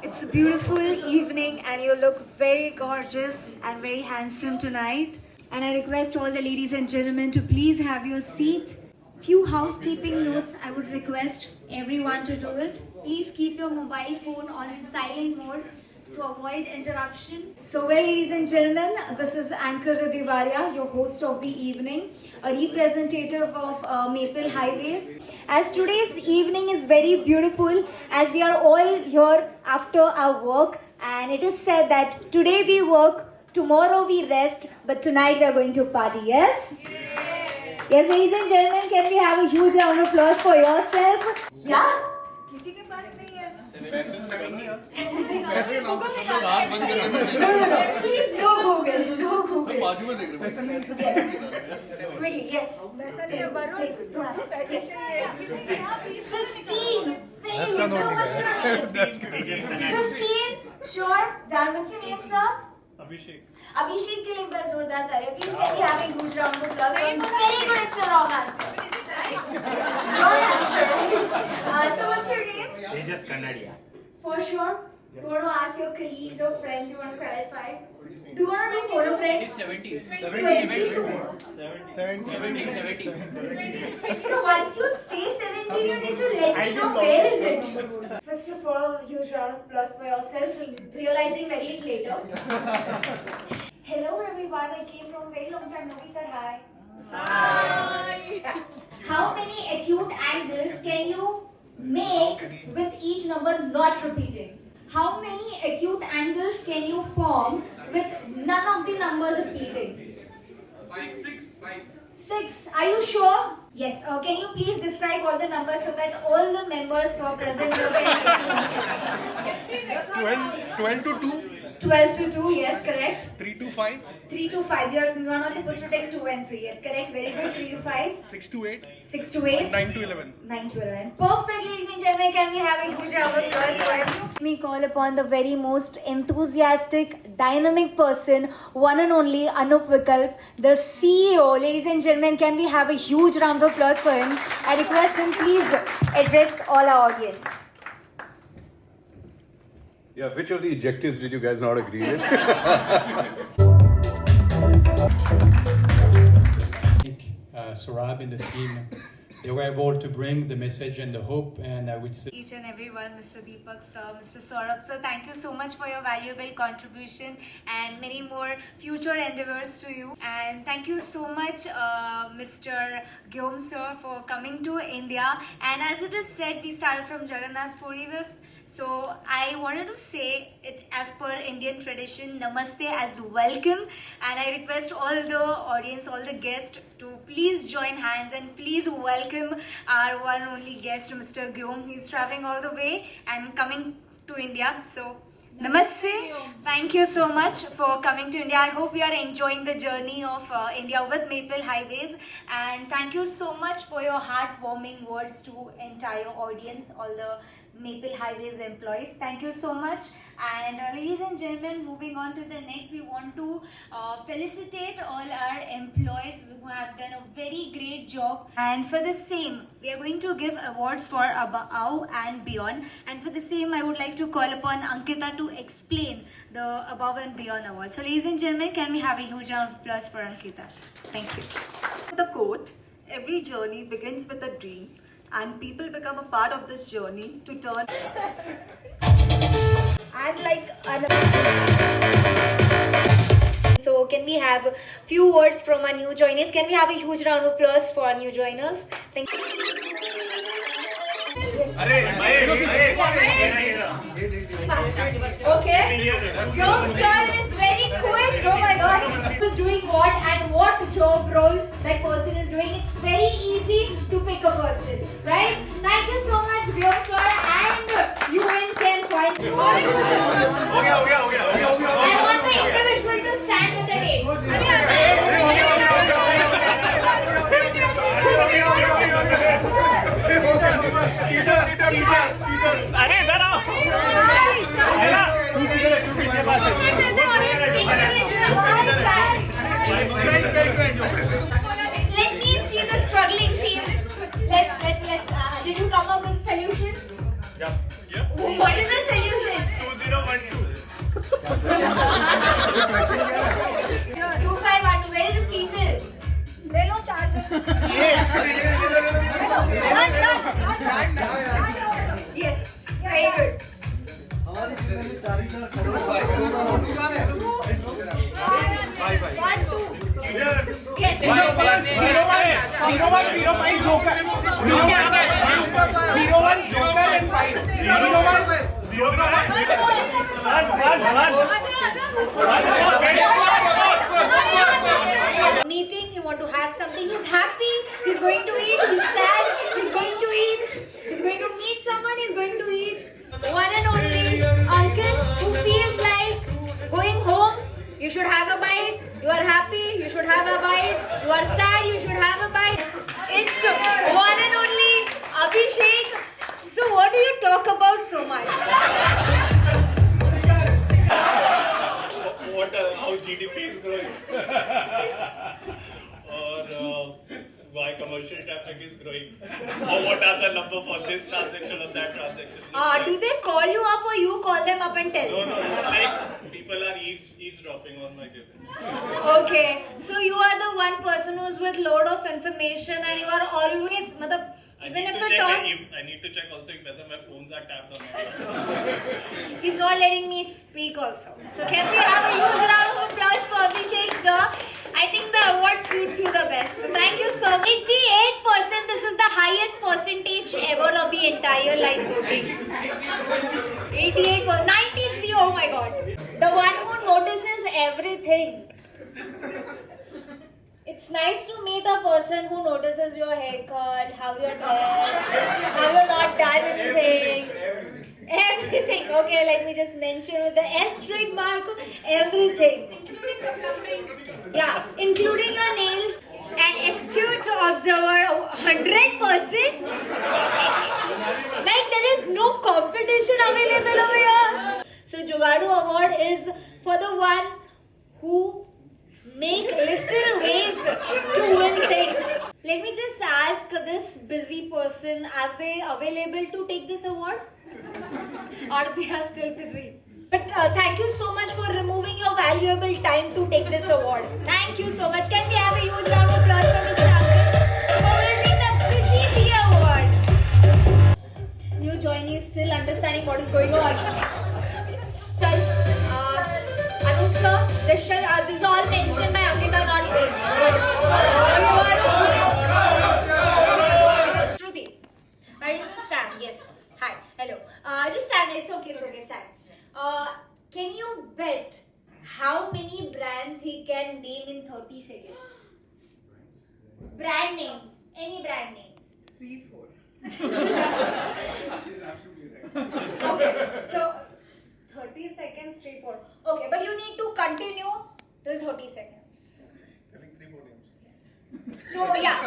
It's a beautiful evening and you look very gorgeous and very handsome tonight. And I request all the ladies and gentlemen to please have your seat. Few housekeeping notes I would request everyone to do it. Please keep your mobile phone on silent mode to avoid interruption. So well, ladies and gentlemen, this is Anchor Riddhi Waria, your host of the evening, a representative of Maple Highways. As today's evening is very beautiful, as we are all here after our work, and it is said that today we work, tomorrow we rest, but tonight we are going to party, yes? Yes, ladies and gentlemen, can we have a huge round of applause for yourself? Yeah? किसी के पास नहीं है Please, no Google, no Google. बाजू में देख रहे हैं। Really, yes. पैसा नहीं है वरुण पैसे चाहिए 15. Very good. So what's your name? 15. Sure. Done. What's your name, sir? Abhishek के लिए एक बार जोरदार तालियां. Please can we have a huge round of applause? Very good. It's a wrong answer. Wrong answer. So what's your name? Tejas Kannadia. For sure. You want to ask your colleagues or friends? You want to clarify? Do you want to be photo friend? It's 17. 22. 17. No, once you say 17, you need to let me know where is it. First of all, huge round of applause for yourself, realizing very late later. Hello everyone, I came from a very long time. Nobody said hi. Hi. How many acute angles can you make with each number not repeating? How many acute angles can you form with none of the numbers repeating? 6. Are you sure? Yes. Can you please describe all the numbers so that all the members who are present here can 12 to 2, 12 to 2, yes, correct. 3 to 5, 3 to 5, you are not supposed to take 2 and 3, yes, correct. Very good. 3 to 5, 6 to 8, 6 to 8, 9 to 11. 9 to 11. Perfect, ladies and gentlemen. Can we have a huge round of applause for him? We call upon the very most enthusiastic, dynamic person, one and only Anup Vikalp, the CEO. Ladies and gentlemen, can we have a huge round of applause for him? I request him please address all our audience. Yeah, which of the adjectives did you guys not agree with? Saurabh and the team, they were able to bring the message and the hope, and I would say Each and everyone, Mr. Deepak sir, Mr. Saurabh sir, thank you so much for your valuable contribution and many more future endeavors to you. And thank you so much, Mr. Gyom sir, for coming to India. And as it is said, we started from Jagannath Puri. So I wanted to say it as per Indian tradition, Namaste as welcome. And I request all the audience, all the guests to please join hands and please welcome our one and only guest, Mr. Gyom. He's traveling all the way and coming to India. So Namaste. Thank you so much for coming to India. I hope you are enjoying the journey of India with Maple Highways. And thank you so much for your heartwarming words to entire audience, all the Maple Highways employees. Thank you so much. And ladies and gentlemen, moving on to the next, we want to felicitate all our employees who have done a very great job. And for the same, we are going to give awards for above and beyond. And for the same, I would like to call upon Ankita to explain the above and beyond awards. So ladies and gentlemen, can we have a huge round of applause for Ankita? Thank you. The quote, every journey begins with a dream and people become a part of this journey to turn And like so can we have a few words from our new joiners? Can we have a huge round of applause for our new joiners? Thank you. Okay. Your turn is very quick. Oh my god. Who's doing what and what job role that person is doing? It's very easy to pick a person, right? Thank you so much, Vyom sir, and you win 10 points. I want the individual to stand with the name. अरे इधर आओ Let me see the struggling team. Let's. Did you come up with a solution? Yeah. What is the solution? Yes, very good. Yes. Meeting, you want to have something, he's happy, he's going to eat, he's sad, he's going to eat, he's going to meet someone, he's going to eat. One and only uncle who feels like going home, you should have a bite, you are happy, you should have a bite, you are sad, you should have a bite. It's one and only Abhishek. So what do you talk about so much? How GDP is growing, or why commercial traffic is growing, or what are the number for this transaction or that transaction. Do they call you up or you call them up and tell? No, it's like people are eavesdropping on my giving. Okay, so you are the one person who's with load of information and you are always, even if it all... I need to check also if whether my phones are tapped or not. He's not letting me speak also. So can we have a huge round of applause for Abhishek sir? I think the award suits you the best. Thank you so much. 88%, this is the highest percentage ever of the entire live voting. 88%, 93, oh my god. The one who notices everything. It's nice to meet a person who notices your haircut, how you're dressed, how you're not done anything. Everything. Okay, let me just mention with the asterisk mark, everything. Including the plumbing. Yeah, including your nails. An astute observer, 100%. Like there is no competition available over here. So Jugadu Award is for the one who make little ways to win things. Let me just ask this busy person, are they available to take this award? Or they are still busy? But thank you so much for removing your valuable time to take this award. Thank you so much. Can we have a huge round of applause for Mr. Uncle for winning the Busy Bee Award? New joinee is still understanding what is going on. Anup sir, this is all mentioned by Ankita, not me. Shruti, are you going to stand? Yes. Hi. Hello. Just stand. It's okay. Stand. Can you bet how many brands he can name in 30 seconds? Brand names. Any brand names? 3, 4. Okay. So 30 seconds, 3, 4. Okay, but you need to continue till 30 seconds. Telling 3, 4 names. Yes. So yeah.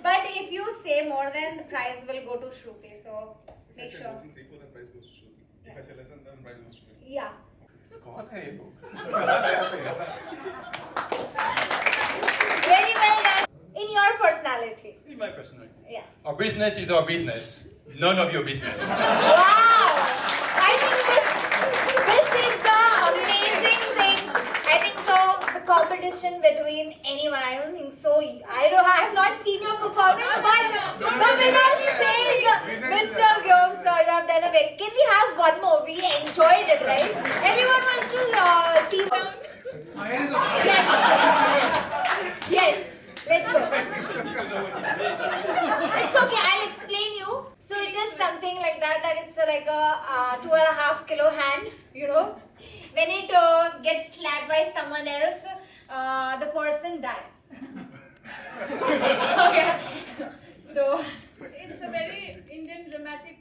but if you say more, then the prize will go to Shruti. So make If I say sure. more than 3, 4, then prize goes to Shruti. If I say less than, then prize goes to me. Yeah. कौन है ये लोग? कहाँ से आते हैं? Very well done. In your personality. In my personality. Yeah. Our business is our business. None of your business. Wow! I think this is the amazing thing. I think so. The competition between anyone. I don't think so. I have not seen your performance, but the winner says, Mr. Gyom, sir, you have done a very. Can we have one more? We enjoyed it, right? Everyone wants to see. Yes. Yes. Let's go. It's okay. I'll explain you. So it is something like that it's like a 2.5 kilo hand, you know. When it gets slapped by someone else, the person dies. Okay. So It's a very Indian dramatic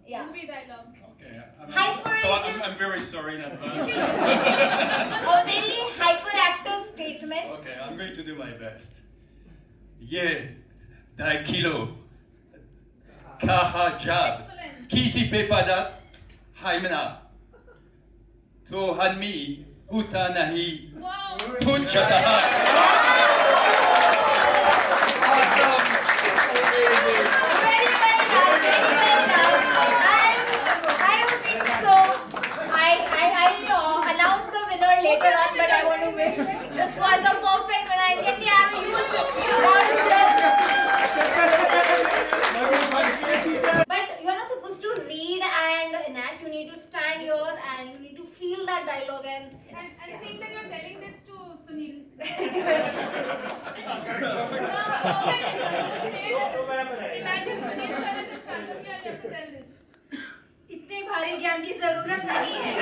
Yeah. movie dialogue. Okay. Hyperactive. I'm very sorry in advance. A very hyperactive statement. Okay, I'm going to do my best. Ye, dai kilo. Kahajab. Excellent. Kisi pepadat. Haimena. To hanmi. Uta nahi. Wow. Tunchataha. Very well done. I don't think so. I'll announce the winner later on, but I want to wish this was a perfect winner. Can we have a huge you need to stand here and you need to feel that dialogue and And think that you're telling this to Sunil. Imagine Sunil sir is in front of you and you have to tell this. इतने भारी ज्ञान की जरूरत नहीं है.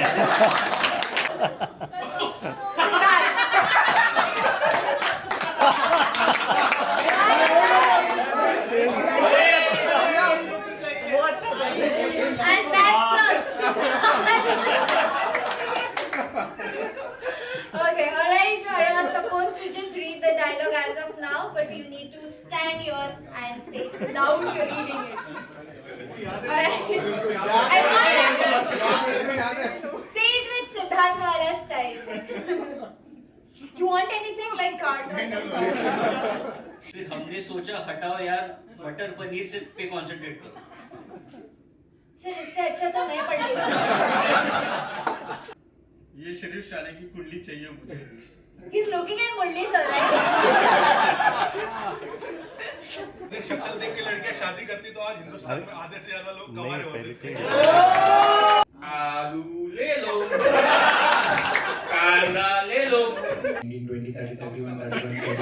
and that's us. Okay, alright, you're supposed to just read the dialogue as of now, but you need to stand here and say it without reading it. Alright. Say it with Siddharth Wala style. You want anything like card or something? फिर हमने सोचा हटाओ यार मटर पनीर से पे concentrate करो. Sir इससे अच्छा तो मैं पढ़ लेगा. ये शरीफ शाने की कुंडली चाहिए मुझे. He's looking at Murli sir, right? शक्ल देख के लड़कियां शादी करती तो आज हिंदुस्तान में आधे से ज्यादा लोग कमा रहे होते. आलू ले लो, कांदा ले लो. 20, 30, 31, 31, 32,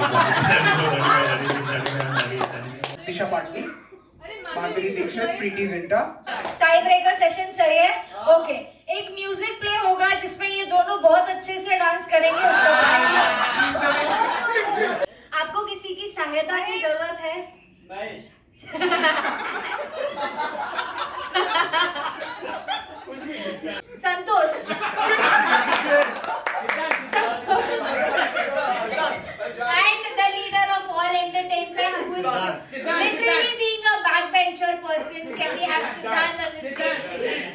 Disha Patni, अरे Madhuri Dixit, Preeti Zinta. Tie breaker session चाहिए. ओके, एक म्यूजिक प्ले होगा जिसमें ये दोनों बहुत अच्छे से डांस करेंगे. उसका आपको किसी की सहायता की जरूरत है? संतोष. And the leader of all entertainment, who is literally being a backbencher person. Can we have Siddhant on the stage, please?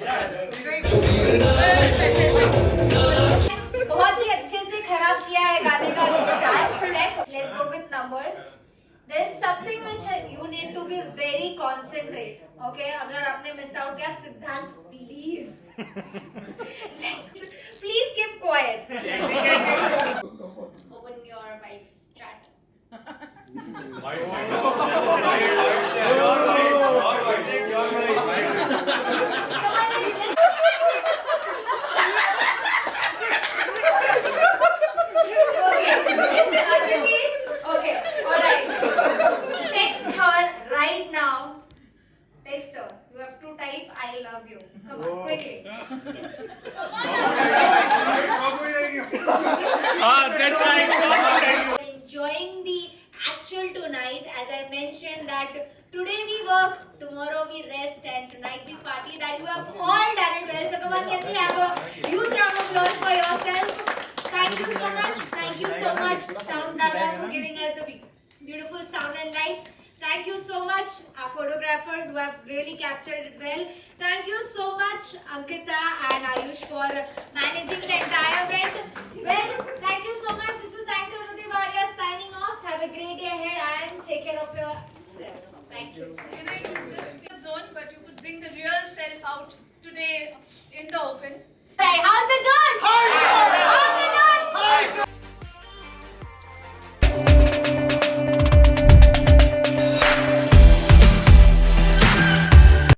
बहुत ही अच्छे से खराब किया है गाने का dance step. Let's go with numbers. There is something which you need to be very concentrate. Okay, अगर आपने miss out किया, Siddhant, please. Please keep quiet. Open your wife's chat. Come on, let's okay, it's Aditi. Okay, alright. Text her right now. Text her. You have to type I love you. Come on, quickly. Yes. That's right. Enjoying the actual tonight. As I mentioned that today we work, tomorrow we rest, and tonight we party. That you have all done it well. So come on, can we have a huge round of applause for yourself? Thank you so much. Thank you so much, Sound Dada, for giving us the beautiful sound and lights. Thank you so much, our photographers who have really captured it well. Thank you so much, Ankita and Ayush, for managing the entire event. Well, thank you so much. This is Anchor Rudivaria signing off. Have a great day ahead and take care of yourself. Thank you so much. Can I just zone, but you could bring